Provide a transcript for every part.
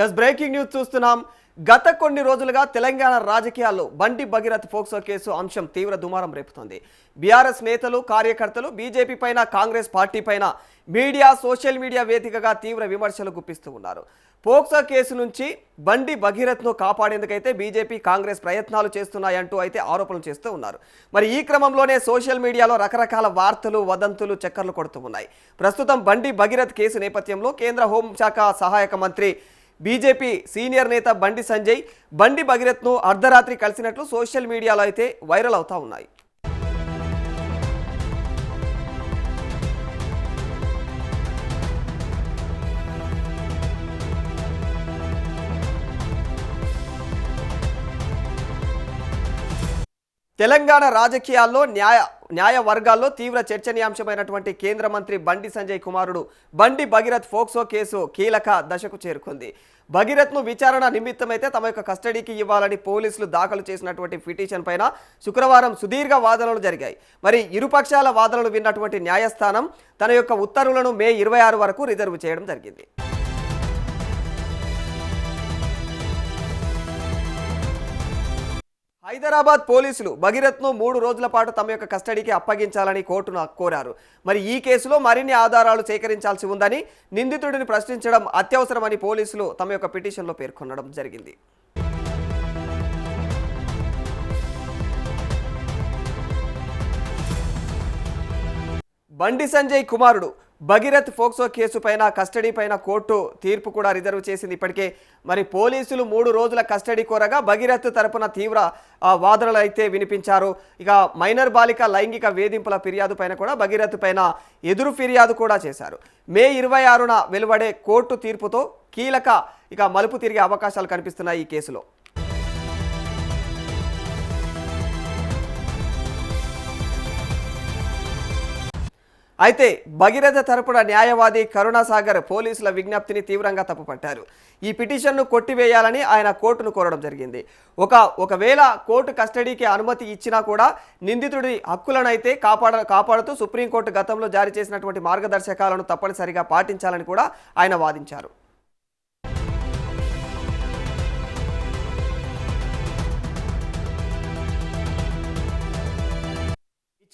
Yes breaking news చూస్తున్నాం. గత కొన్ని రోజులుగా తెలంగాణ రాజకీయాల్లో బండి భగీరథ్ ఫోక్సో కేసు అంశం తీవ్ర దుమారం రేపుతోంది. బీఆర్ఎస్ నేతలు, కార్యకర్తలు బీజేపీ పైన, కాంగ్రెస్ పార్టీ పైన మీడియా, సోషల్ మీడియా వేదికగా తీవ్ర విమర్శలు గుప్పిస్తూ ఉన్నారు. పోక్సో కేసు నుంచి బండి భగీరథ్ను కాపాడేందుకైతే బీజేపీ, కాంగ్రెస్ ప్రయత్నాలు చేస్తున్నాయంటూ అయితే ఆరోపణలు చేస్తూ ఉన్నారు. మరి ఈ క్రమంలోనే సోషల్ మీడియాలో రకరకాల వార్తలు, వదంతులు చక్కర్లు కొడుతూ ఉన్నాయి. ప్రస్తుతం బండి భగీరథ్ కేసు నేపథ్యంలో కేంద్ర హోంశాఖ సహాయక మంత్రి, బీజేపీ సీనియర్ నేత బండి సంజయ్ బండి భగీరథ్ను అర్ధరాత్రి కలిసినట్లు సోషల్ మీడియాలో అయితే వైరల్ అవుతా ఉన్నాయి. తెలంగాణ రాజకీయాల్లో న్యాయ వర్గాల్లో తీవ్ర చర్చనీయాంశమైనటువంటి కేంద్ర మంత్రి బండి సంజయ్ కుమారుడు బండి భగీరథ్ ఫోక్సో కేసు కీలక దశకు చేరుకుంది. భగీరథ్ను విచారణ నిమిత్తమైతే తమ యొక్క కస్టడీకి ఇవ్వాలని పోలీసులు దాఖలు చేసినటువంటి పిటిషన్ పైన శుక్రవారం సుదీర్ఘ వాదనలు జరిగాయి. మరి ఇరుపక్షాల వాదనలు విన్నటువంటి న్యాయస్థానం తన యొక్క ఉత్తర్వులను మే 26 వరకు రిజర్వ్ చేయడం జరిగింది. హైదరాబాద్ పోలీసులు భగీరథ్ను 3 రోజుల పాటు తమ యొక్క కస్టడీకి అప్పగించాలని కోర్టును కోరారు. మరి ఈ కేసులో మరిన్ని ఆధారాలు సేకరించాల్సి ఉందని, నిందితుడిని ప్రశ్నించడం అత్యవసరమని పోలీసులు తమ యొక్క పిటిషన్లో పేర్కొనడం జరిగింది. బండి సంజయ్ కుమారుడు భగీరథ్ ఫోక్సో కేసు పైన, కస్టడీ పైన కోర్టు తీర్పు కూడా రిజర్వ్ చేసింది ఇప్పటికే. మరి పోలీసులు 3 రోజుల కస్టడీ కోరగా భగీరథ్ తరపున తీవ్ర వాదనలు అయితే వినిపించారు. ఇక మైనర్ బాలిక లైంగిక వేధింపుల ఫిర్యాదు పైన కూడా భగీరథ్ పైన ఎదురు ఫిర్యాదు కూడా చేశారు. మే 26న వెలువడే కోర్టు తీర్పుతో కీలక మలుపు తిరిగే అవకాశాలు కనిపిస్తున్నాయి ఈ కేసులో. అయితే భగీరథ తరపున న్యాయవాది కరుణాసాగర్ పోలీసుల విజ్ఞప్తిని తీవ్రంగా తప్పుపట్టారు. ఈ పిటిషన్ను కొట్టివేయాలని ఆయన కోర్టును కోరడం జరిగింది. ఒకవేళ కోర్టు కస్టడీకి అనుమతి ఇచ్చినా కూడా నిందితుడి హక్కులనైతే కాపాడుతూ సుప్రీంకోర్టు గతంలో జారీ చేసినటువంటి మార్గదర్శకాలను తప్పనిసరిగా పాటించాలని కూడా ఆయన వాదించారు.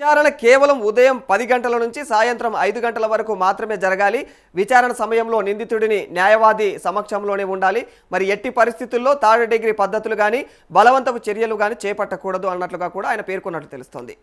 విచారణ కేవలం ఉదయం 10 గంటల నుంచి సాయంత్రం 5 గంటల వరకు మాత్రమే జరగాలి. విచారణ సమయంలో నిందితుడిని న్యాయవాది సమక్షంలోనే ఉండాలి. మరి ఎట్టి పరిస్థితుల్లో థర్డ్ డిగ్రీ పద్ధతులు కానీ, బలవంతపు చర్యలు కానీ చేపట్టకూడదు అన్నట్లుగా కూడా ఆయన పేర్కొన్నట్లు తెలుస్తోంది.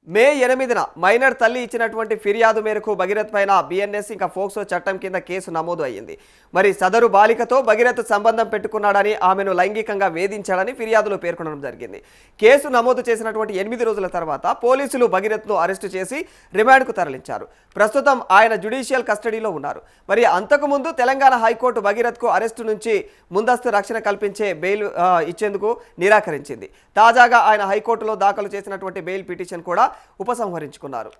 మే 8న మైనర్ తల్లి ఇచ్చినటువంటి ఫిర్యాదు మేరకు భగీరథ్ పైన బిఎన్ఎస్ ఇంకా ఫోక్సో చట్టం కింద కేసు నమోదు అయ్యింది. మరి సదరు బాలికతో భగీరథ్ సంబంధం పెట్టుకున్నాడని, ఆమెను లైంగికంగా వేధించాడని ఫిర్యాదులో పేర్కొనడం జరిగింది. కేసు నమోదు చేసినటువంటి 8 రోజుల తర్వాత పోలీసులు భగీరథ్ను అరెస్టు చేసి రిమాండ్కు తరలించారు. ప్రస్తుతం ఆయన జ్యుడిషియల్ కస్టడీలో ఉన్నారు. మరి అంతకుముందు తెలంగాణ హైకోర్టు భగీరథ్కు అరెస్టు నుంచి ముందస్తు రక్షణ కల్పించే బెయిల్ ఇచ్చేందుకు నిరాకరించింది. తాజాగా ఆయన హైకోర్టులో దాఖలు చేసినటువంటి బెయిల్ పిటిషన్ కూడా ఉపసంహరించుకున్నారు.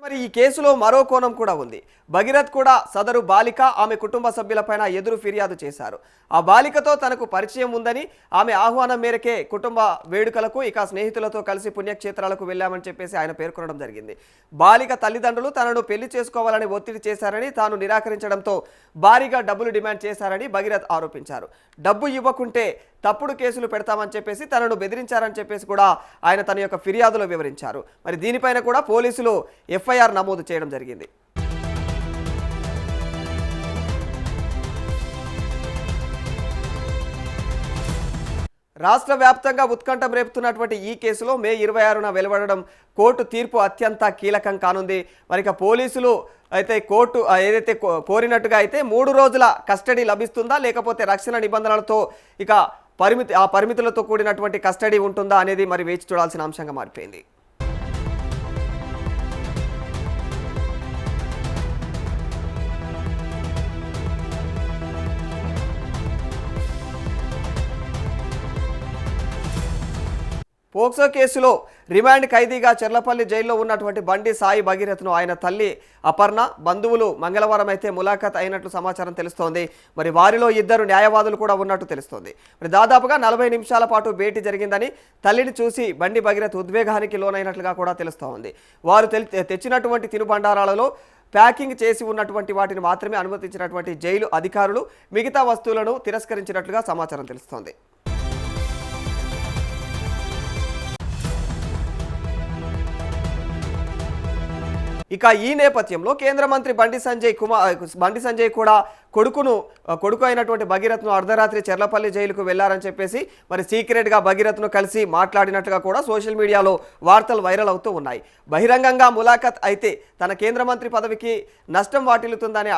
మరి ఈ కేసులో మరో కోణం కూడా ఉంది. భగీరథ్ కూడా సదరు బాలిక, ఆమె కుటుంబ సభ్యులపైన ఎదురు ఫిర్యాదు చేశారు. ఆ బాలికతో తనకు పరిచయం ఉందని, ఆమె ఆహ్వానం మేరకే కుటుంబ వేడుకలకు స్నేహితులతో కలిసి పుణ్యక్షేత్రాలకు వెళ్ళామని చెప్పేసి ఆయన పేర్కొనడం జరిగింది. బాలిక తల్లిదండ్రులు తనను పెళ్లి చేసుకోవాలని ఒత్తిడి చేశారని, తాను నిరాకరించడంతో భారీగా డబ్బులు డిమాండ్ చేశారని భగీరథ్ ఆరోపించారు. డబ్బు ఇవ్వకుంటే తప్పుడు కేసులు పెడతామని చెప్పేసి తనను బెదిరించారని చెప్పేసి కూడా ఆయన తన యొక్క ఫిర్యాదులో వివరించారు. మరి దీనిపైన కూడా పోలీసులు ఎఫ్ఐఆర్ నమోదు చేయడం జరిగింది. రాష్ట్ర వ్యాప్తంగా ఉత్కంఠం రేపుతున్నటువంటి ఈ కేసులో మే 26న వెలువడడం కోర్టు తీర్పు అత్యంత కీలకం కానుంది. మరి పోలీసులు అయితే కోర్టు ఏదైతే కోరినట్టుగా అయితే 3 రోజుల కస్టడీ లభిస్తుందా, లేకపోతే రక్షణ నిబంధనలతో పరిమితులతో కూడినటువంటి కస్టడీ ఉంటుందా అనేది మరి వేచి చూడాల్సిన అంశంగా మారిపోయింది. పోక్సో కేసులో రిమాండ్ ఖైదీగా చెర్లపల్లి జైల్లో ఉన్నటువంటి బండి సాయి భగీరథ్ను ఆయన తల్లి అపర్ణ బంధువులు మంగళవారం అయితే ములాఖత్ అయినట్లు సమాచారం తెలుస్తోంది. మరి వారిలో ఇద్దరు న్యాయవాదులు కూడా ఉన్నట్టు తెలుస్తోంది. మరి దాదాపుగా 40 నిమిషాల పాటు భేటీ జరిగిందని, తల్లిని చూసి బండి భగీరథ్ ఉద్వేగానికి లోనైనట్లుగా కూడా తెలుస్తోంది. వారు తెచ్చినటువంటి తినుబండారాలలో ప్యాకింగ్ చేసి ఉన్నటువంటి వాటిని మాత్రమే అనుమతించినటువంటి జైలు అధికారులు మిగతా వస్తువులను తిరస్కరించినట్లుగా సమాచారం తెలుస్తోంది. ఇక ఈ నేపథ్యంలో కేంద్ర మంత్రి బండి సంజయ్ కూడా కొడుకు అయినటువంటి భగీరథ్ను అర్ధరాత్రి చెర్లపల్లి జైలుకు వెళ్లారని చెప్పేసి మరి సీక్రెట్గా భగీరథ్ను కలిసి మాట్లాడినట్లుగా కూడా సోషల్ మీడియాలో వార్తలు వైరల్ అవుతూ ఉన్నాయి. బహిరంగంగా ములాఖత్ అయితే తన కేంద్ర మంత్రి పదవికి నష్టం వాటిల్లుతుందనే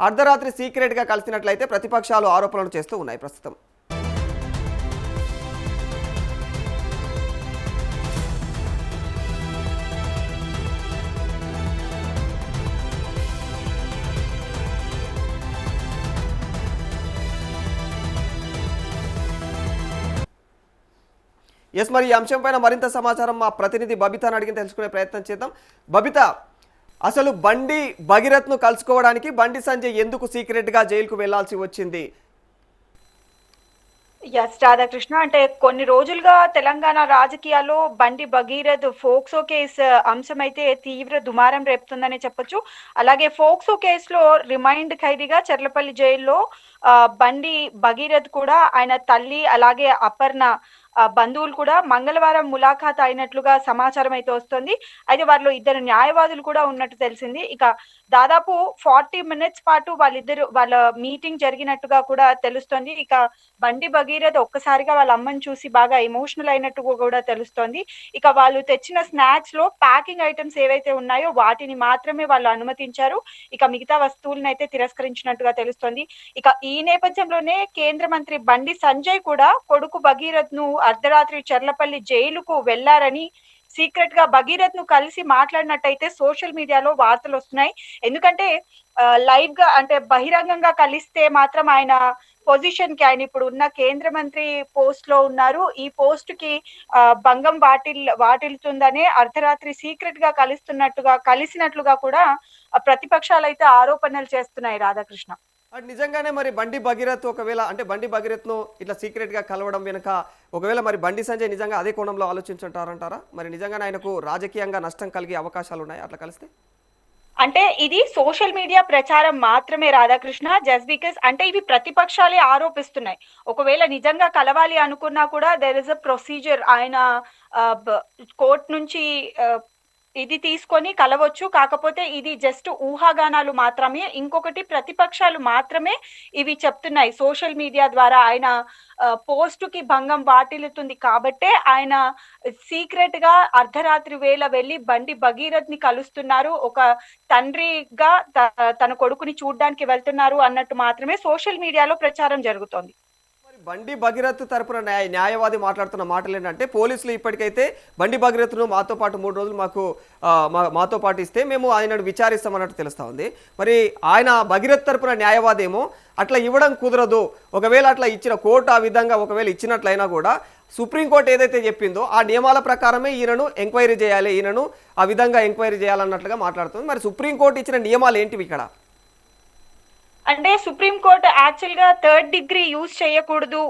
అర్ధరాత్రి సీక్రెట్గా కలిసినట్లయితే ప్రతిపక్షాలు ఆరోపణలు చేస్తూ ఉన్నాయి ప్రస్తుతం. మరి ఈ అంశం పైన మరింత సమాచారం మా ప్రతినిధి బబితాను అడిగి తెలుసుకునే ప్రయత్నం చేద్దాం. బబిత, అసలు బండి భగీరథ్ను కలుసుకోవడానికి బండి సంజయ్ ఎందుకు సీక్రెట్గా జైలుకు వెళ్లాల్సి వచ్చింది? ఎస్ రాధాకృష్ణ, అంటే కొన్ని రోజులుగా తెలంగాణ రాజకీయాల్లో బండి భగీరథ్ ఫోక్సో కేసు అంశం అయితే తీవ్ర దుమారం రేపుతుందని చెప్పొచ్చు. అలాగే ఫోక్సో కేసులో రిమైండ్ ఖైదీగా చెర్లపల్లి జైల్లో బండి భగీరథ్ కూడా ఆయన తల్లి అలాగే అపర్ణ బంధువులు కూడా మంగళవారం ములాఖాత్ అయినట్లుగా సమాచారం అయితే వస్తుంది. అయితే వారిలో ఇద్దరు న్యాయవాదులు కూడా ఉన్నట్టు తెలిసింది. ఇక దాదాపు 40 మినిట్స్ పాటు వాళ్ళ మీటింగ్ జరిగినట్టుగా కూడా తెలుస్తోంది. ఇక బండి భగీరథ్ ఒక్కసారిగా వాళ్ళ అమ్మని చూసి బాగా ఎమోషనల్ అయినట్టుగా కూడా తెలుస్తోంది. ఇక వాళ్ళు తెచ్చిన స్నాక్స్ లో ప్యాకింగ్ ఐటమ్స్ ఏవైతే ఉన్నాయో వాటిని మాత్రమే వాళ్ళు అనుమతించారు. ఇక మిగతా వస్తువులను అయితే తిరస్కరించినట్టుగా తెలుస్తోంది. ఇక ఈ నేపథ్యంలోనే కేంద్ర మంత్రి బండి సంజయ్ కూడా కొడుకు భగీరథ్ ను అర్ధరాత్రి చెర్లపల్లి జైలుకు వెళ్లారని సీక్రెట్ గా భగీరథ్ ను కలిసి మాట్లాడినట్టయితే సోషల్ మీడియాలో వార్తలు వస్తున్నాయి. ఎందుకంటే లైవ్ గా అంటే బహిరంగంగా కలిస్తే మాత్రం ఆయన పొజిషన్ కి, ఆయన ఇప్పుడు ఉన్న కేంద్ర మంత్రి పోస్ట్ లో ఉన్నారు, ఈ పోస్ట్ కి భంగం వాటిల్లుతుందనే అర్ధరాత్రి సీక్రెట్ గా కలిసినట్లుగా కూడా ప్రతిపక్షాలు అయితే ఆరోపణలు చేస్తున్నాయి రాధాకృష్ణ. నిజంగానే మరి బండి భగీరథ్ బండి భగీరథ్ను ఇట్లా సీక్రెట్ గా కలవడం వెనుక ఒకవేళ మరి బండి సంజయ్ నిజంగా అదే కోణంలో ఆలోచించుంటారంటారా? మరి నిజంగానే ఆయనకు రాజకీయంగా నష్టం కలిగే అవకాశాలు ఉన్నాయి అట్లా కలిస్తే? అంటే ఇది సోషల్ మీడియా ప్రచారం మాత్రమే రాధాకృష్ణ. జస్ట్ బికాస్ అంటే ఇవి ప్రతిపక్షాలే ఆరోపిస్తున్నాయి. ఒకవేళ నిజంగా కలవాలి అనుకున్నా కూడా దేర్ ఇస్ అ ప్రొసీజర్. ఆయన కోర్టు నుంచి ఇది తీసుకొని కలవచ్చు. కాకపోతే ఇది జస్ట్ ఊహాగానాలు మాత్రమే. ఇంకొకటి, ప్రతిపక్షాలు మాత్రమే ఇవి చెప్తున్నాయి. సోషల్ మీడియా ద్వారా ఆయన పోస్ట్ కి భంగం వాటిల్లుతుంది కాబట్టే ఆయన సీక్రెట్ గా అర్ధరాత్రి వేళ వెళ్లి బండి భగీరథ్ ని కలుస్తున్నారు, ఒక తండ్రిగా తన కొడుకుని చూడ్డానికి వెళ్తున్నారు అన్నట్టు మాత్రమే సోషల్ మీడియాలో ప్రచారం జరుగుతోంది. బండి భగీరథ్ తరపున న్యాయవాది మాట్లాడుతున్న మాటలు ఏంటంటే, పోలీసులు ఇప్పటికైతే బండి భగీరథ్ను మాతో పాటు 3 రోజులు మాతో పాటు ఇస్తే మేము ఆయనను విచారిస్తామన్నట్టు తెలుస్తా ఉంది. మరి ఆయన భగీరథ్ తరపున న్యాయవాది ఏమో అట్లా ఇవ్వడం కుదరదు, ఒకవేళ అట్లా ఇచ్చిన కోర్టు ఆ విధంగా ఒకవేళ ఇచ్చినట్లయినా కూడా సుప్రీంకోర్టు ఏదైతే చెప్పిందో ఆ నియమాల ప్రకారమే ఈయనను ఎంక్వైరీ చేయాలి, ఈయనను ఆ విధంగా ఎంక్వైరీ చేయాలన్నట్లుగా మాట్లాడుతుంది. మరి సుప్రీంకోర్టు ఇచ్చిన నియమాలు ఏంటివి ఇక్కడ? అంటే సుప్రీంకోర్టు యాక్చువల్ గా 3rd డిగ్రీ యూజ్ చేయకూడదు,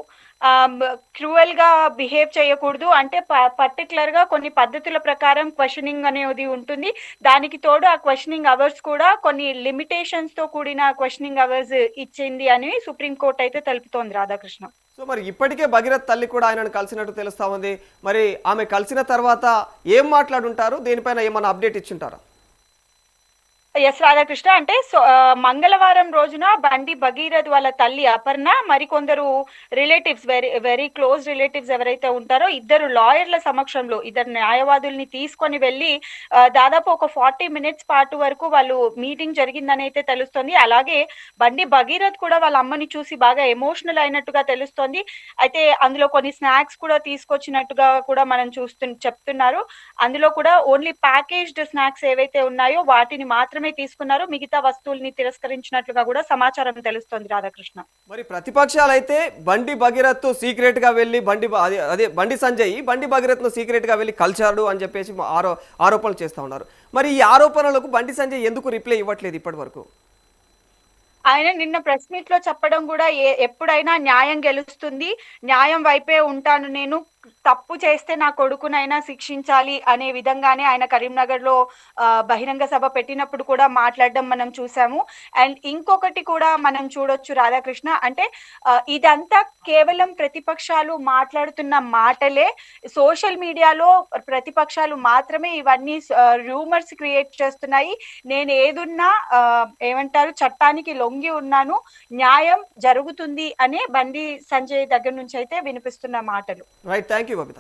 క్రూయల్ గా బిహేవ్ చేయకూడదు, అంటే పర్టికులర్ గా కొన్ని పద్ధతుల ప్రకారం క్వశ్చనింగ్ అనేది ఉంటుంది. దానికి తోడు ఆ క్వశ్చనింగ్ అవర్స్ కూడా కొన్ని లిమిటేషన్స్ తో కూడిన క్వశ్చనింగ్ అవర్స్ ఇచ్చింది అని సుప్రీంకోర్టు అయితే తెలుపుతోంది రాధాకృష్ణ. సో మరి ఇప్పటికే భగీరథ్ తల్లి కూడా ఆయనను కలిసినట్టు తెలుస్తా ఉంది. మరి ఆమె కలిసిన తర్వాత ఏం మాట్లాడుంటారు, దేనిపైన ఏమైనా అప్డేట్ ఇచ్చింటారా? ఎస్ రాధాకృష్ణ, అంటే మంగళవారం రోజున బండి భగీరథ్ వాళ్ళ తల్లి అపర్ణ, మరికొందరు రిలేటివ్స్, వెరీ క్లోజ్ రిలేటివ్స్ ఎవరైతే ఉంటారో ఇద్దరు లాయర్ల సమక్షంలో ఇద్దరు న్యాయవాదుల్ని తీసుకొని వెళ్ళి దాదాపు ఒక 40 మినిట్స్ పాటు వరకు వాళ్ళు మీటింగ్ జరిగిందని అయితే తెలుస్తుంది. అలాగే బండి భగీరథ్ కూడా వాళ్ళ అమ్మని చూసి బాగా ఎమోషనల్ అయినట్టుగా తెలుస్తోంది. అయితే అందులో కొన్ని స్నాక్స్ కూడా తీసుకొచ్చినట్టుగా కూడా మనం చెప్తున్నారు. అందులో కూడా ఓన్లీ ప్యాకేజ్డ్ స్నాక్స్ ఏవైతే ఉన్నాయో వాటిని మాత్రమే మాత్రమే తీసుకున్నారు, మిగతా వస్తువుల్ని తిరస్కరించినట్లుగా కూడా సమాచారం తెలుస్తోంది రాధాకృష్ణ. మరి ప్రతిపక్షాలు అయితే బండి భగీరథ్ సీక్రెట్ గా వెళ్ళి అదే బండి సంజయ్ బండి భగీరథ్ ను సీక్రెట్ గా వెళ్ళి కలిచాడు అని చెప్పేసి ఆరోపణలు చేస్తా ఉన్నారు. మరి ఈ ఆరోపణలకు బండి సంజయ్ ఎందుకు రిప్లై ఇవ్వట్లేదు ఇప్పటి వరకు? ఆయన నిన్న ప్రెస్ మీట్ లో చెప్పడం కూడా ఎప్పుడైనా న్యాయం గెలుస్తుంది, న్యాయం వైపే ఉంటాను నేను, తప్పు చేస్తే నా కొడుకునైనా శిక్షించాలి అనే విధంగానే ఆయన కరీంనగర్ లో బహిరంగ సభ పెట్టినప్పుడు కూడా మాట్లాడడం మనం చూసాము. అండ్ ఇంకొకటి కూడా మనం చూడొచ్చు రాధాకృష్ణ, అంటే ఇదంతా కేవలం ప్రతిపక్షాలు మాట్లాడుతున్న మాటలే. సోషల్ మీడియాలో ప్రతిపక్షాలు మాత్రమే ఇవన్నీ రూమర్స్ క్రియేట్ చేస్తున్నాయి. నేను ఏదున్నా ఏమంటారు, చట్టానికి లొంగి ఉన్నాను, న్యాయం జరుగుతుంది అనే బండి సంజయ్ దగ్గర నుంచి అయితే వినిపిస్తున్న మాటలు. Right, thank you Babita.